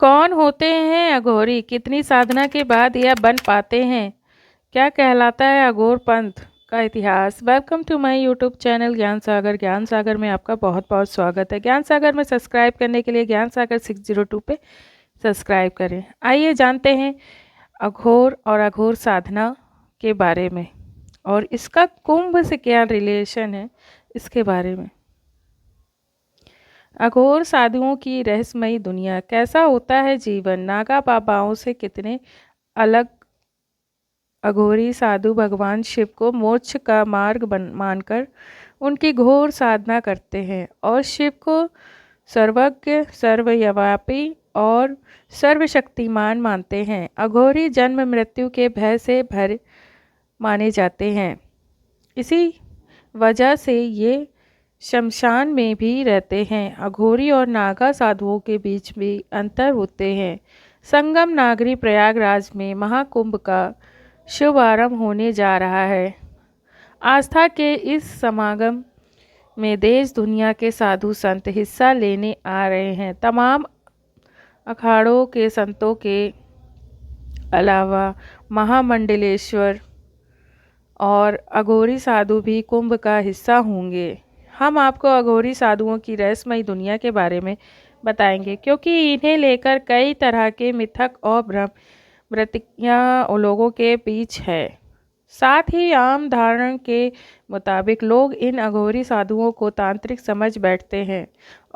कौन होते हैं अघोरी? कितनी साधना के बाद यह बन पाते हैं? क्या कहलाता है अघोर पंथ का इतिहास? Welcome to my YouTube channel Gyan Sagar. ज्ञान सागर में आपका बहुत बहुत स्वागत है। ज्ञान सागर में सब्सक्राइब करने के लिए ज्ञान सागर 602 पे सब्सक्राइब करें। आइए जानते हैं अघोर और अघोर साधना के बारे में और इसका कुंभ से क्या रिलेशन है, इसके बारे में। अघोर साधुओं की रहस्यमयी दुनिया। कैसा होता है जीवन? नागा बाबाओं से कितने अलग अघोरी साधु भगवान शिव को मोक्ष का मार्ग मानकर उनकी घोर साधना करते हैं और शिव को सर्वज्ञ, सर्वव्यापी और सर्वशक्तिमान मानते हैं। अघोरी जन्म मृत्यु के भय से भर माने जाते हैं। इसी वजह से ये शमशान में भी रहते हैं। अघोरी और नागा साधुओं के बीच भी अंतर होते हैं। संगम नागरी प्रयागराज में महाकुंभ का शुभारंभ होने जा रहा है। आस्था के इस समागम में देश दुनिया के साधु संत हिस्सा लेने आ रहे हैं। तमाम अखाड़ों के संतों के अलावा महामंडलेश्वर और अघोरी साधु भी कुंभ का हिस्सा होंगे। हम आपको अघोरी साधुओं की रहस्यमयी दुनिया के बारे में बताएंगे, क्योंकि इन्हें लेकर कई तरह के मिथक और भ्रांतियाँ लोगों के बीच है। साथ ही आम धारणा के मुताबिक लोग इन अघोरी साधुओं को तांत्रिक समझ बैठते हैं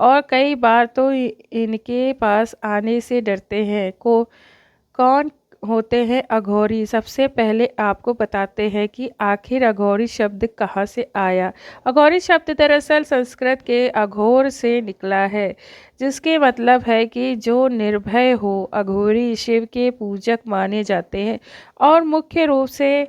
और कई बार तो इनके पास आने से डरते हैं। कौन होते हैं अघोरी? सबसे पहले आपको बताते हैं कि आखिर अघोरी शब्द कहाँ से आया। अघोरी शब्द दरअसल संस्कृत के अघोर से निकला है, जिसके मतलब है कि जो निर्भय हो। अघोरी शिव के पूजक माने जाते हैं और मुख्य रूप से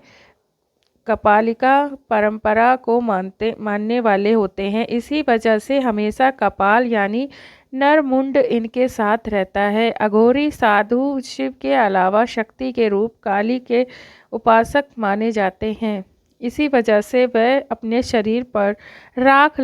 कपालिका परंपरा को मानने वाले होते हैं। इसी वजह से हमेशा कपाल यानी नरमुंड इनके साथ रहता है। अघोरी साधु शिव के अलावा शक्ति के रूप काली के उपासक माने जाते हैं। इसी वजह से वह अपने शरीर पर राख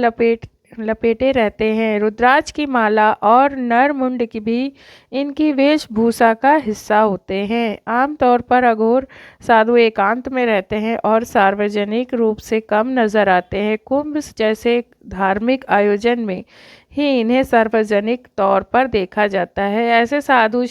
लपेटे रहते हैं। रुद्राक्ष की माला और नरमुंड की भी इनकी वेशभूषा का हिस्सा होते हैं। आमतौर पर अघोर साधु एकांत में रहते हैं और सार्वजनिक रूप से कम नजर आते हैं। कुंभ जैसे धार्मिक आयोजन में ही इन्हें सार्वजनिक तौर पर देखा जाता है। ऐसे साधु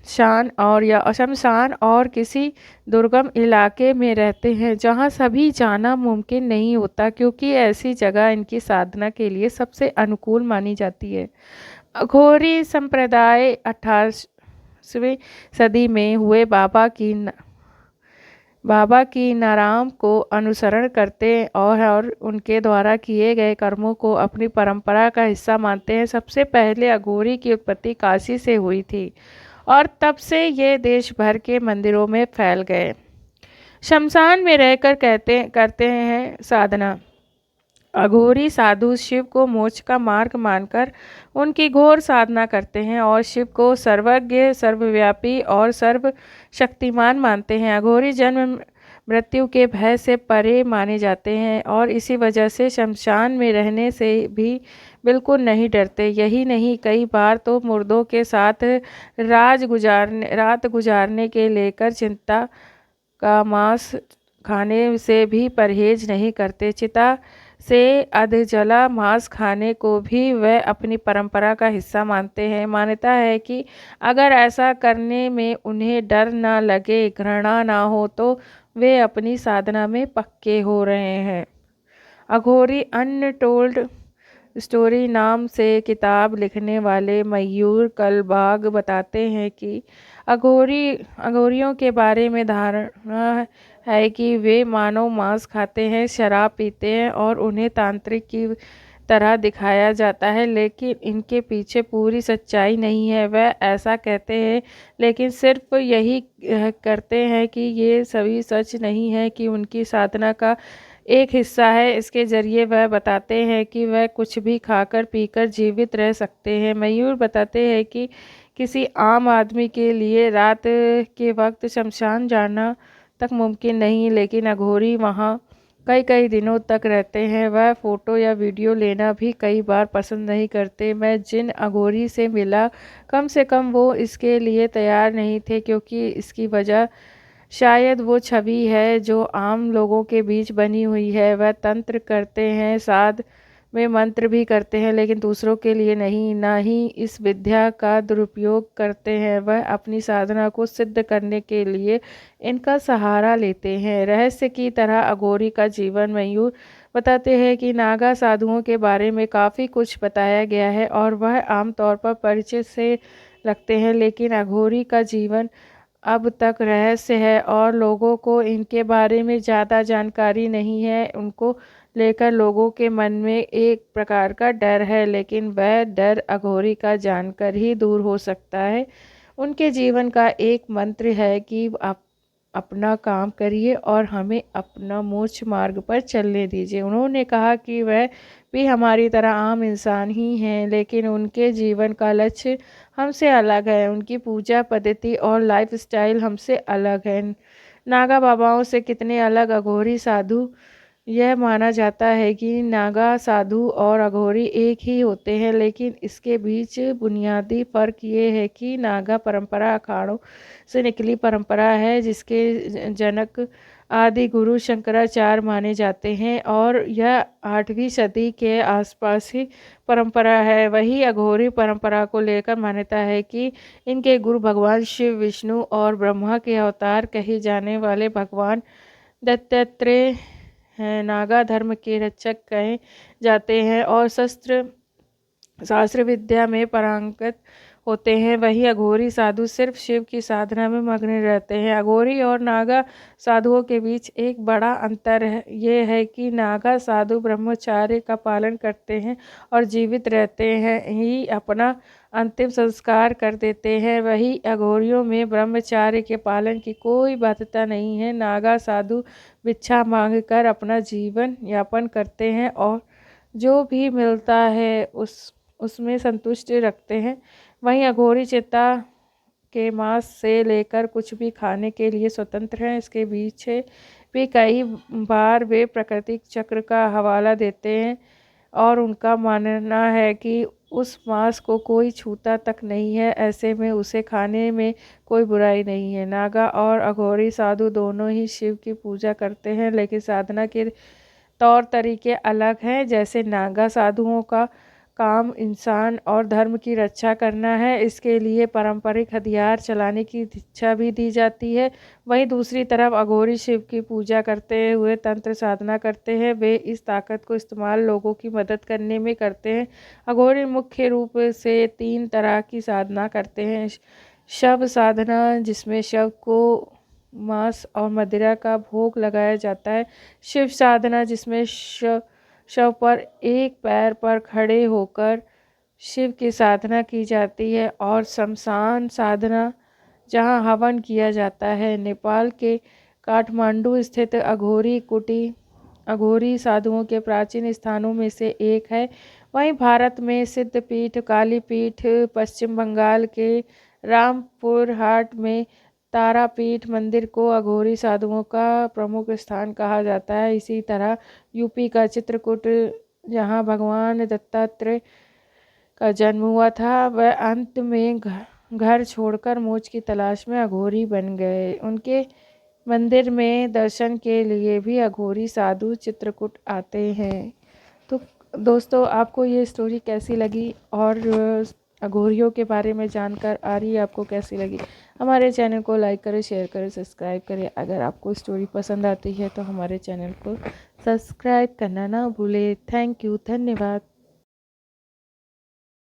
शमशान और किसी दुर्गम इलाके में रहते हैं जहां सभी जाना मुमकिन नहीं होता, क्योंकि ऐसी जगह इनकी साधना के लिए सबसे अनुकूल मानी जाती है। अघोरी संप्रदाय 18वीं सदी में हुए बाबा की नाराम को अनुसरण करते और उनके द्वारा किए गए कर्मों को अपनी परंपरा का हिस्सा मानते हैं। सबसे पहले अघोरी की उत्पत्ति काशी से हुई थी और तब से ये देश भर के मंदिरों में फैल गए। शमशान में रहकर करते हैं साधना। अघोरी साधु शिव को मोक्ष का मार्ग मानकर उनकी घोर साधना करते हैं और शिव को सर्वज्ञ, सर्वव्यापी और सर्वशक्तिमान मानते हैं। अघोरी जन्म मृत्यु के भय से परे माने जाते हैं और इसी वजह से शमशान में रहने से भी बिल्कुल नहीं डरते। यही नहीं, कई बार तो मुर्दों के साथ रात गुजारने के लेकर चिंता का मांस खाने से भी परहेज नहीं करते। चिता से अधजला मांस खाने को भी वह अपनी परंपरा का हिस्सा मानते हैं। मान्यता है कि अगर ऐसा करने में उन्हें डर ना लगे, घृणा ना हो, तो वे अपनी साधना में पक्के हो रहे हैं। अघोरी अनटोल्ड स्टोरी नाम से किताब लिखने वाले मयूर कलबाग बताते हैं कि अघोरियों के बारे में धारणा है कि वे मानव मांस खाते हैं, शराब पीते हैं और उन्हें तांत्रिक की तरह दिखाया जाता है, लेकिन इनके पीछे पूरी सच्चाई नहीं है। वह ऐसा कहते हैं लेकिन सिर्फ यही करते हैं कि ये सभी सच नहीं है कि उनकी साधना का एक हिस्सा है। इसके जरिए वह बताते हैं कि वह कुछ भी खाकर पीकर जीवित रह सकते हैं। मयूर बताते हैं कि किसी आम आदमी के लिए रात के वक्त शमशान जाना तक मुमकिन नहीं, लेकिन अघोरी वहाँ कई कई दिनों तक रहते हैं। वह फ़ोटो या वीडियो लेना भी कई बार पसंद नहीं करते। मैं जिन अघोरी से मिला, कम से कम वो इसके लिए तैयार नहीं थे, क्योंकि इसकी वजह शायद वो छवि है जो आम लोगों के बीच बनी हुई है। वह तंत्र करते हैं, साध में मंत्र भी करते हैं, लेकिन दूसरों के लिए नहीं। ना ही इस विद्या का दुरुपयोग करते हैं। वह अपनी साधना को सिद्ध करने के लिए इनका सहारा लेते हैं। रहस्य की तरह अघोरी का जीवन मयूर बताते हैं कि नागा साधुओं के बारे में काफ़ी कुछ बताया गया है और वह आमतौर पर परिचय से रखते हैं, लेकिन अघोरी का जीवन अब तक रहस्य है और लोगों को इनके बारे में ज़्यादा जानकारी नहीं है। उनको लेकर लोगों के मन में एक प्रकार का डर है, लेकिन वह डर अघोरी का जानकर ही दूर हो सकता है। उनके जीवन का एक मंत्र है कि आप अपना काम करिए और हमें अपना मोक्ष मार्ग पर चलने दीजिए। उन्होंने कहा कि वह भी हमारी तरह आम इंसान ही हैं, लेकिन उनके जीवन का लक्ष्य हमसे अलग है। उनकी पूजा पद्धति और लाइफस्टाइल हमसे अलग है। नागा बाबाओं से कितने अलग अघोरी साधु। यह माना जाता है कि नागा साधु और अघोरी एक ही होते हैं, लेकिन इसके बीच बुनियादी फ़र्क ये है कि नागा परंपरा अखाड़ों से निकली परंपरा है, जिसके जनक आदि गुरु शंकराचार्य माने जाते हैं और यह 8वीं सदी के आसपास ही परंपरा है। वही अघोरी परंपरा को लेकर मान्यता है कि इनके गुरु भगवान शिव, विष्णु और ब्रह्मा के अवतार कहे जाने वाले भगवान दत्तात्रेय हैं। नागा धर्म के रक्षक कहे जाते हैं और शास्त्र विद्या में पारंगत होते हैं। वहीं अघोरी साधु सिर्फ शिव की साधना में मग्न रहते हैं। अघोरी और नागा साधुओं के बीच एक बड़ा अंतर है, ये है कि नागा साधु ब्रह्मचार्य का पालन करते हैं और जीवित रहते हैं ही अपना अंतिम संस्कार कर देते हैं। वही अघोरियों में ब्रह्मचार्य के पालन की कोई बाध्यता नहीं है। नागा साधु भिक्षा मांगकर अपना जीवन यापन करते हैं और जो भी मिलता है उसमें संतुष्टि रखते हैं। वहीं अघोरी चिता के मांस से लेकर कुछ भी खाने के लिए स्वतंत्र हैं। इसके पीछे भी कई बार वे प्राकृतिक चक्र का हवाला देते हैं और उनका मानना है कि उस मांस को कोई छूता तक नहीं है, ऐसे में उसे खाने में कोई बुराई नहीं है। नागा और अघोरी साधु दोनों ही शिव की पूजा करते हैं, लेकिन साधना के तौर तरीके अलग हैं। जैसे नागा साधुओं का काम इंसान और धर्म की रक्षा करना है, इसके लिए पारंपरिक हथियार चलाने की इच्छा भी दी जाती है। वहीं दूसरी तरफ अघोरी शिव की पूजा करते हुए तंत्र साधना करते हैं। वे इस ताकत को इस्तेमाल लोगों की मदद करने में करते हैं। अघोरी मुख्य रूप से 3 तरह की साधना करते हैं। शव साधना, जिसमें शव को मांस और मदिरा का भोग लगाया जाता है। शिव साधना, जिसमें शव पर एक पैर पर खड़े होकर शिव की साधना की जाती है। और शमशान साधना, जहां हवन किया जाता है। नेपाल के काठमांडू स्थित अघोरी कुटी अघोरी साधुओं के प्राचीन स्थानों में से एक है। वहीं भारत में सिद्धपीठ, कालीपीठ, पश्चिम बंगाल के रामपुर हाट में तारापीठ मंदिर को अघोरी साधुओं का प्रमुख स्थान कहा जाता है। इसी तरह यूपी का चित्रकूट, जहाँ भगवान दत्तात्रेय का जन्म हुआ था, वह अंत में घर छोड़कर मोक्ष की तलाश में अघोरी बन गए। उनके मंदिर में दर्शन के लिए भी अघोरी साधु चित्रकूट आते हैं। तो दोस्तों, आपको ये स्टोरी कैसी लगी और अघोरियों के बारे में जानकर आ रही आपको कैसी लगी? हमारे चैनल को लाइक करें, शेयर करें, सब्सक्राइब करें। अगर आपको स्टोरी पसंद आती है तो हमारे चैनल को सब्सक्राइब करना ना भूलें। थैंक यू, धन्यवाद।